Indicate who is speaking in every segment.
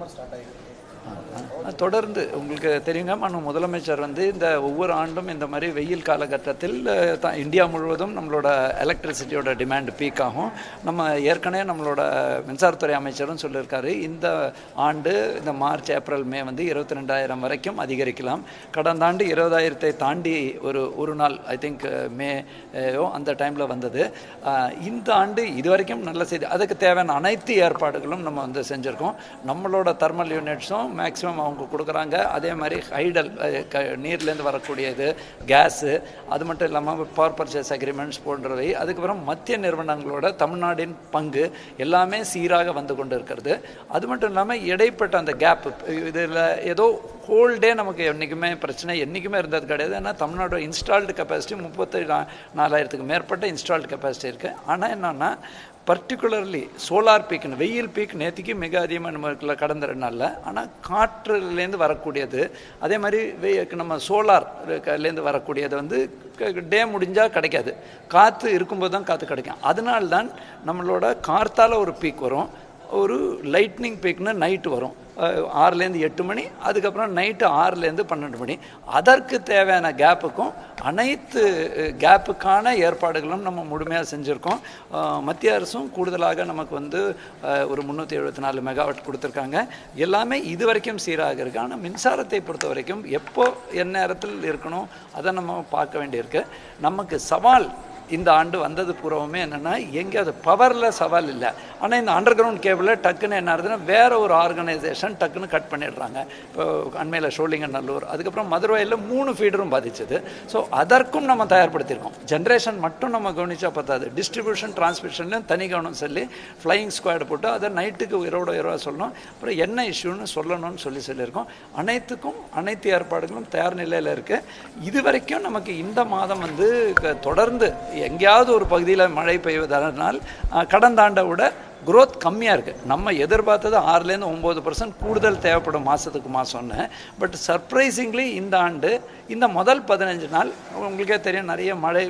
Speaker 1: Summer start ஆகிருக்கு.
Speaker 2: தொடர்ந்து உங்களுக்கு தெரியுங்க, முதலமைச்சர் வந்து இந்த ஒவ்வொரு ஆண்டும் இந்த மாதிரி வெயில் காலகட்டத்தில் இந்தியா முழுவதும் நம்மளோட எலக்ட்ரிசிட்டியோட டிமாண்ட் பீக் ஆகும். நம்ம ஏற்கனவே நம்மளோட மின்சாரத்துறை அமைச்சரும் சொல்லியிருக்காரு, இந்த ஆண்டு இந்த மார்ச் ஏப்ரல் மே வந்து 22,000 வரைக்கும் அதிகரிக்கலாம். கடந்த ஆண்டு 20,000 தாண்டி ஒரு நாள் ஐ திங்க் மேயோ அந்த டைமில் வந்தது. இந்த ஆண்டு இது வரைக்கும் நல்ல செய்தி. அதுக்கு தேவையான அனைத்து ஏற்பாடுகளும் நம்ம வந்து செஞ்சுருக்கோம். நம்மளோட தெர்மல் யூனிட்ஸும் மேக்ஸிமம் அவங்க கொடுக்குறாங்க. அதே மாதிரி ஹைடல் நீர்லேருந்து வரக்கூடியது, கேஸு, அது மட்டும் இல்லாமல் பவர் பர்ச்சேஸ் அக்ரிமெண்ட்ஸ் போன்றவை, அதுக்கப்புறம் மத்திய நிறுவனங்களோட தமிழ்நாட்டின் பங்கு எல்லாமே சீராக வந்து கொண்டு இருக்கிறது. அது மட்டும் இல்லாமல் இடைப்பட்ட அந்த கேப் இதில் ஏதோ ஹோல்டே நமக்கு என்றைக்குமே பிரச்சனை என்றைக்குமே இருந்தது கிடையாது. ஏன்னா தமிழ்நாடு இன்ஸ்டால்டு கெப்பாசிட்டி 34,000க்கு மேற்பட்ட இன்ஸ்டால்டு கெப்பாசிட்டி இருக்குது. ஆனால் என்னென்னா பர்டிகுலர்லி சோலார் பீக்னு வெயில் பீக் நேற்றுக்கு மிக அதிகமாக நம்ம கடந்த 2 நாளில். ஆனால் காற்றுலேருந்து வரக்கூடியது, அதே மாதிரி நம்ம சோலார்லேருந்து வரக்கூடியது வந்து டே முடிஞ்சால் கிடைக்காது. காற்று இருக்கும்போது தான் காற்று கிடைக்கும். அதனால்தான் நம்மளோட காற்றால் ஒரு பீக் வரும், ஒரு லைட்னிங் பீக்னு நைட்டு வரும் 6லேருந்து 8 மணி, அதுக்கப்புறம் நைட்டு 6லேருந்து 12 மணி. அதற்கு தேவையான கேப்புக்கும் அனைத்து கேப்புக்கான ஏற்பாடுகளும் நம்ம முழுமையாக செஞ்சுருக்கோம். மத்திய அரசும் கூடுதலாக நமக்கு வந்து ஒரு 374 மெகாவாட் கொடுத்துருக்காங்க. எல்லாமே இது வரைக்கும் சீராக இருக்குது. ஆனால் மின்சாரத்தை பொறுத்த வரைக்கும் எப்போ எந்நேரத்தில் இருக்கணும் அதை நம்ம பார்க்க வேண்டியிருக்கு. நமக்கு சவால் இந்த ஆண்டு வந்தது பூர்வமே என்னென்னா, எங்கேயாவது பவரில் சவால் இல்லை. ஆனால் இந்த அண்டர் கிரவுண்ட் கேபிளில் டக்குன்னு என்ன ஆகுதுன்னா வேறு ஒரு ஆர்கனைசேஷன் டக்குன்னு கட் பண்ணிடுறாங்க. இப்போ அண்மையில் சோழிங்கநல்லூர், அதுக்கப்புறம் மதுரையில் 3 ஃபீடரும் பாதிச்சது. ஸோ அதற்கும் நம்ம தயார்படுத்தியிருக்கோம். ஜென்ரேஷன் மட்டும் நம்ம கவனிச்சா பார்த்தாது, டிஸ்ட்ரிபியூஷன் டிரான்ஸ்மிஷன்லையும் தனி கவனம் சொல்லி ஃப்ளையிங் ஸ்குவாட் போட்டு அதை நைட்டுக்கு இரவா சொல்லணும். அப்புறம் என்ன இஷ்யூன்னு சொல்லணும்னு சொல்லியிருக்கோம். அனைத்துக்கும் அனைத்து ஏற்பாடுகளும் தயார் நிலையில் இருக்குது. இது வரைக்கும் நமக்கு இந்த மாதம் வந்து தொடர்ந்து எங்கேயாவது ஒரு பகுதியில் மழை பெய்வதனால் கடந்த ஆண்டை விட குரோத் கம்மியாக இருக்குது. நம்ம எதிர்பார்த்தது 6லேருந்து 9% கூடுதல் தேவைப்படும் மாதத்துக்கு மாதம்னு. பட் சர்ப்ரைசிங்லி இந்த ஆண்டு இந்த முதல் 15 நாள் உங்களுக்கே தெரியும், நிறைய மழை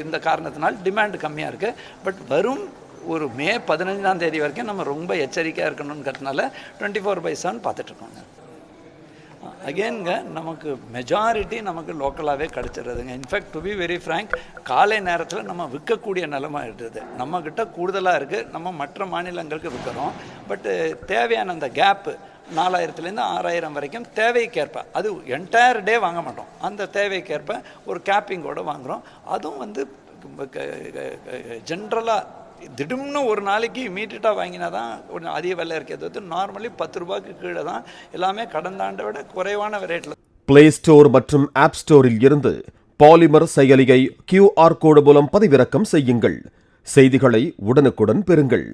Speaker 2: இந்த காரணத்தினால் டிமாண்ட் கம்மியாக இருக்குது. பட் வரும் ஒரு மே 15ஆம் தேதி வரைக்கும் நம்ம ரொம்ப எச்சரிக்கையாக இருக்கணுங்கிறதுனால 24/7 பார்த்துட்ருக்கோங்க. அகெயின்ங்க நமக்கு மெஜாரிட்டி நமக்கு லோக்கலாகவே கிடச்சிடுறதுங்க. In fact to be very frank, காலை நேரத்தில் நம்ம விற்கக்கூடிய நிலைமை இருக்குது. நம்மக்கிட்ட கூடுதலாக இருக்குது, நம்ம மற்ற மாநிலங்களுக்கு விற்கிறோம். பட்டு தேவையான அந்த கேப்பு 4,000லேருந்து 6,000 வரைக்கும் தேவைக்கேற்ப, அது என்டையர் டே வாங்க மாட்டோம், அந்த தேவைக்கேற்ப ஒரு கேப்பிங்கோடு வாங்குகிறோம். அதுவும் வந்து ஜென்ரலாக திடீர்னு ஒரு நாளைக்கு இமீடியட்டாக வாங்கினா தான் கொஞ்சம் அதிக விலை இருக்கிறது. நார்மலி 10 ரூபாய்க்கு கீழே தான் எல்லாமே கடந்த ஆண்டை விட குறைவான ரேட்டில்.
Speaker 3: பிளே ஸ்டோர் மற்றும் ஆப் ஸ்டோரில் இருந்து பாலிமர் செயலியை QR கோடு மூலம் பதிவிறக்கம் செய்யுங்கள். செய்திகளை உடனுக்குடன் பெறுங்கள்.